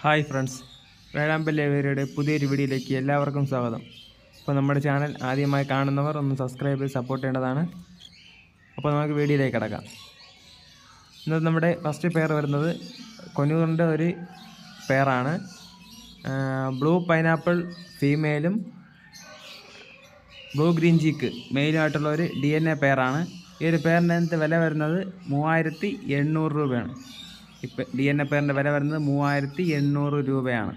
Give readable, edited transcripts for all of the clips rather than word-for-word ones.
Hi friends, വേഴാമ്പൽ ഏരിയയുടെ പുതിയൊരു വീഡിയോയിലേക്ക് എല്ലാവർക്കും സ്വാഗതം. അപ്പോൾ നമ്മുടെ ചാനൽ ആദ്യമായി കാണുന്നവർ ഒന്ന് സബ്സ്ക്രൈബ് ചെയ്ത് സപ്പോർട്ട് ചെയ്യേണ്ടതാണ്. അപ്പോൾ നമുക്ക് വീഡിയോയിലേക്ക് കിടക്കാം. ഇന്നത്തെ നമ്മുടെ ഫസ്റ്റ് പെയർ വരുന്നത് കൊന്നൂറിൻ്റെ ഒരു പെയറാണ്. ബ്ലൂ പൈനാപ്പിൾ ഫീമെയിലും ബ്ലൂ ഗ്രീൻ ചീക്ക് മെയിലുമായിട്ടുള്ള ഒരു DNA പെയറാണ്. ഈ ഒരു പെയറിൻ്റെ വില വരുന്നത് 3800 രൂപയാണ്. ഇപ്പം DNA പെയറിൻ്റെ വില വരുന്നത് 3800 രൂപയാണ്.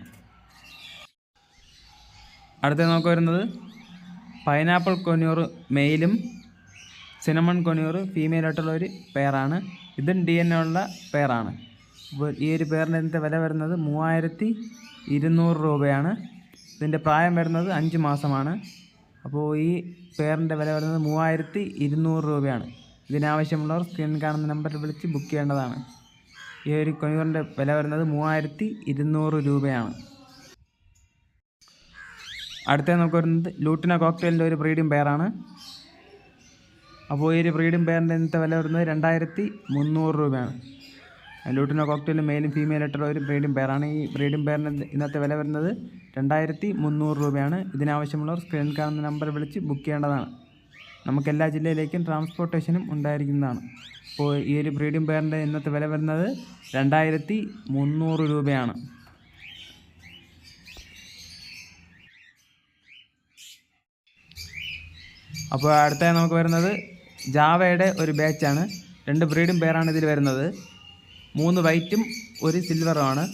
അടുത്ത നമുക്ക് വരുന്നത് പൈനാപ്പിൾ കൊന്നൂർ മെയിലും സിനമൺ കൊന്നൂർ ഫീമെയിലായിട്ടുള്ള ഒരു പെയറാണ്. ഇതും DNA ഉള്ള പെയറാണ്. അപ്പോൾ ഈ ഒരു പെയറിൻ്റെ വില വരുന്നത് 3200 രൂപയാണ്. ഇതിൻ്റെ പ്രായം വരുന്നത് 5 മാസമാണ്. അപ്പോൾ ഈ പെയറിൻ്റെ വില വരുന്നത് 3200 രൂപയാണ്. ഇതിനാവശ്യമുള്ളവർ സ്ക്രീനിൽ കാണുന്ന നമ്പറിൽ വിളിച്ച് ബുക്ക് ചെയ്യേണ്ടതാണ്. ഈ ഒരു കൊന്നൂറിൻ്റെ വില വരുന്നത് 3200 രൂപയാണ്. അടുത്ത നമുക്ക് വരുന്നത് ലൂട്ടിന കോക്ടെയിലിൻ്റെ ഒരു ബ്രീഡിംഗ് പെയറാണ്. അപ്പോൾ ഈ ഒരു ബ്രീഡിംഗ് പെയറിൻ്റെ ഇന്നത്തെ വില വരുന്നത് 2300 രൂപയാണ്. ലൂട്ടിന കോക്ടെയിൽ മെയിലും ഫീമെയിലായിട്ടുള്ള ഒരു ബ്രീഡിംഗ് പെയറാണ്. ഈ ബ്രീഡിംഗ് പെയറിൻ്റെ ഇന്നത്തെ വില വരുന്നത് 2300 രൂപയാണ്. ഇതിനാവശ്യമുള്ളവർ സ്ക്രീനിൽ കാണുന്ന നമ്പർ വിളിച്ച് ബുക്ക് ചെയ്യേണ്ടതാണ്. നമുക്ക് എല്ലാ ജില്ലയിലേക്കും ട്രാൻസ്പോർട്ടേഷനും ഉണ്ടായിരിക്കുന്നതാണ്. അപ്പോൾ ഈ ഒരു ബ്രീഡിംഗ് പെയറിൻ്റെ ഇന്നത്തെ വില വരുന്നത് 2300 രൂപയാണ്. അപ്പോൾ അടുത്ത നമുക്ക് വരുന്നത് ജാവയുടെ ഒരു ബാച്ചാണ്. 2 ബ്രീഡിംഗ് പെയറാണ് ഇതിൽ വരുന്നത്. 3 വൈറ്റും 1 സിൽവറുമാണ്.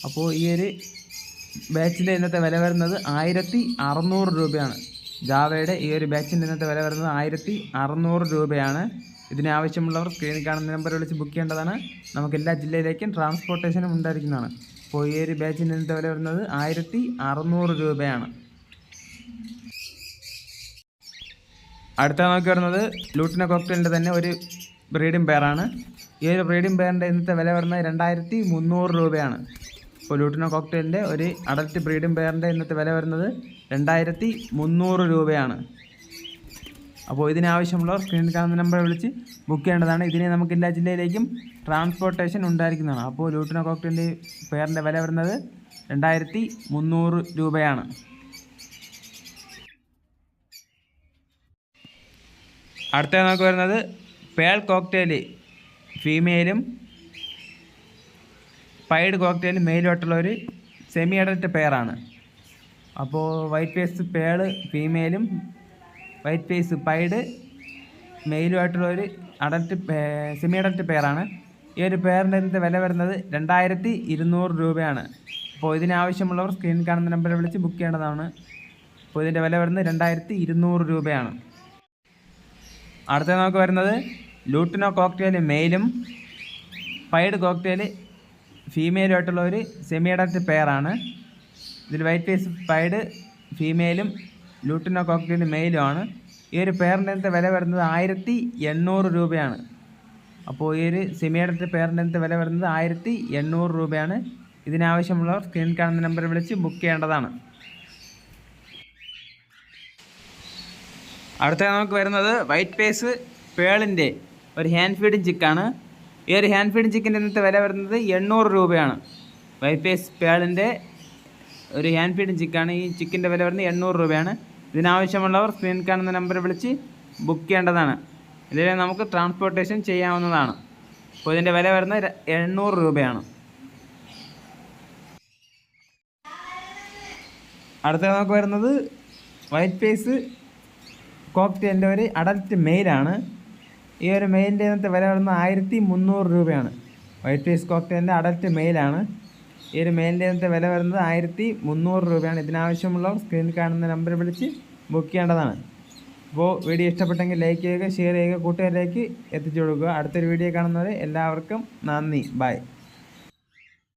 അപ്പോൾ ഈ ഒരു ബാച്ചിൻ്റെ ഇന്നത്തെ വില വരുന്നത് 1600 രൂപയാണ്. ജാവയുടെ ഈ ഒരു ബാച്ചിൻ്റെ ഇന്നത്തെ വില വരുന്നത് 1600 രൂപയാണ്. ഇതിനാവശ്യമുള്ളവർ സ്ക്രീനിൽ കാണുന്ന നമ്പർ വിളിച്ച് ബുക്ക് ചെയ്യേണ്ടതാണ്. നമുക്ക് എല്ലാ ജില്ലയിലേക്കും ട്രാൻസ്പോർട്ടേഷനും ഉണ്ടായിരിക്കുന്നതാണ്. അപ്പോൾ ഈ ഒരു ബാച്ചിൻ്റെ ഇന്നത്തെ വില വരുന്നത് 1600 രൂപയാണ്. അടുത്ത നമുക്ക് വരുന്നത് ലൂട്ടിന കോക്ടെയിലിൻ്റെ തന്നെ ഒരു ബ്രീഡിംഗ് പെയറാണ്. ഈ ഒരു ബ്രീഡിംഗ് പെയറിൻ്റെ ഇന്നത്തെ വില വരുന്നത് 2300 രൂപയാണ്. ഇപ്പോൾ ലൂട്ടിന കോക്ടെയിലിൻ്റെ ഒരു അഡൽട്ട് ബ്രീഡിംഗ് പെയറിൻ്റെ ഇന്നത്തെ വില വരുന്നത് 2300 രൂപയാണ്. അപ്പോൾ ഇതിനാവശ്യമുള്ളവർ സ്ക്രീനിൽ കാണുന്ന നമ്പർ വിളിച്ച് ബുക്ക് ചെയ്യേണ്ടതാണ്. ഇതിനെ നമുക്ക് എല്ലാ ജില്ലയിലേക്കും ട്രാൻസ്പോർട്ടേഷൻ ഉണ്ടായിരിക്കുന്നതാണ്. അപ്പോൾ ലൂട്ടിന കോക്ടെയിലിൻ്റെ പെയറിൻ്റെ വില വരുന്നത് 2300 രൂപയാണ്. അടുത്ത നമുക്ക് വരുന്നത് പേൾ കോക്ടെയിൽ ഫീമെയിലും പൈഡ് കോക്ടെയിൽ മെയിലുമായിട്ടുള്ള ഒരു സെമി അഡൽട്ട് പെയറാണ്. അപ്പോൾ വൈറ്റ് ഫേസ് പേള് ഫീമെയിലും വൈറ്റ് ഫേസ് പൈഡ് മെയിലുമായിട്ടുള്ള ഒരു സെമി അഡൽട്ട് പെയറാണ്. ഈ ഒരു പെയറിൻ്റെ ഇന്നത്തെ വില വരുന്നത് 2200 രൂപയാണ്. അപ്പോൾ ഇതിനാവശ്യമുള്ളവർ സ്ക്രീനിൽ കാണുന്ന നമ്പറിൽ വിളിച്ച് ബുക്ക് ചെയ്യേണ്ടതാണ്. അപ്പോൾ ഇതിൻ്റെ വില വരുന്നത് 2200 രൂപയാണ്. അടുത്ത നമുക്ക് വരുന്നത് ലൂട്ടിനോ കോക്ടെയിൽ മെയിലും പൈഡ് കോക്ടെയിൽ ഫീമെയിലുമായിട്ടുള്ള ഒരു സെമി അഡൽട്ട് പെയറാണ്. ഇതിൽ വൈറ്റ് ഫേസ് പൈഡ് ഫീമെയിലും ലൂട്ടിനോ കോക്ടെയിൽ മെയിലുമാണ്. ഈ ഒരു പെയറിൻ്റെ വില വരുന്നത് 1800 രൂപയാണ്. അപ്പോൾ ഈ ഒരു സെമി അഡൽട്ട് പെയറിൻ്റെ വില വരുന്നത് 1800 രൂപയാണ്. ഇതിനാവശ്യമുള്ളവർ സ്ക്രീനിൽ കാണുന്ന നമ്പറിൽ വിളിച്ച് ബുക്ക് ചെയ്യേണ്ടതാണ്. അടുത്ത നമുക്ക് വരുന്നത് വൈറ്റ് ഫേസ് പേളിൻ്റെ ഒരു ഹാൻഡ് ഫീഡിങ് ചിക്കാണ്. ഈ ഒരു ഹാൻഡ് ഫീഡിങ് ചിക്കിൻ്റെ ഇന്നത്തെ വില വരുന്നത് 800 രൂപയാണ്. വൈറ്റ് ഫേസ് പേളിൻ്റെ ഒരു ഹാൻഡ് ഫീഡിങ് ചിക്കാണ്. ഈ ചിക്കിൻ്റെ വില വരുന്നത് 800 രൂപയാണ്. ഇതിനാവശ്യമുള്ളവർ സ്ക്രീനിൽ കാണുന്ന നമ്പർ വിളിച്ച് ബുക്ക് ചെയ്യേണ്ടതാണ്. ഇതിൽ നമുക്ക് ട്രാൻസ്പോർട്ടേഷൻ ചെയ്യാവുന്നതാണ്. അപ്പോൾ ഇതിൻ്റെ വില വരുന്നത് 800 രൂപയാണ്. അടുത്ത നമുക്ക് വരുന്നത് വൈറ്റ് ഫേസ് കോക്ടെയിലിൻ്റെ ഒരു അഡൽട്ട് മെയിലാണ്. ഈ ഒരു മെയിലിൻ്റെ ഇന്നത്തെ വില വരുന്നത് 1300 രൂപയാണ്. വൈറ്റ് ഫേസ് കോക്ടെയിലിൻ്റെ അഡൽട്ട് മെയിലാണ്. ഈ ഒരു മെയിലിൻ്റെ ഇന്നത്തെ വില വരുന്നത് 1300 രൂപയാണ്. ഇതിനാവശ്യമുള്ളവർ സ്ക്രീനിൽ കാണുന്ന നമ്പർ വിളിച്ച് ബുക്ക് ചെയ്യേണ്ടതാണ്. അപ്പോൾ വീഡിയോ ഇഷ്ടപ്പെട്ടെങ്കിൽ ലൈക്ക് ചെയ്യുക, ഷെയർ ചെയ്യുക, കൂട്ടുകാരിലേക്ക് എത്തിച്ചു കൊടുക്കുക. അടുത്തൊരു വീഡിയോ കാണുന്നവരെ എല്ലാവർക്കും നന്ദി. ബൈ.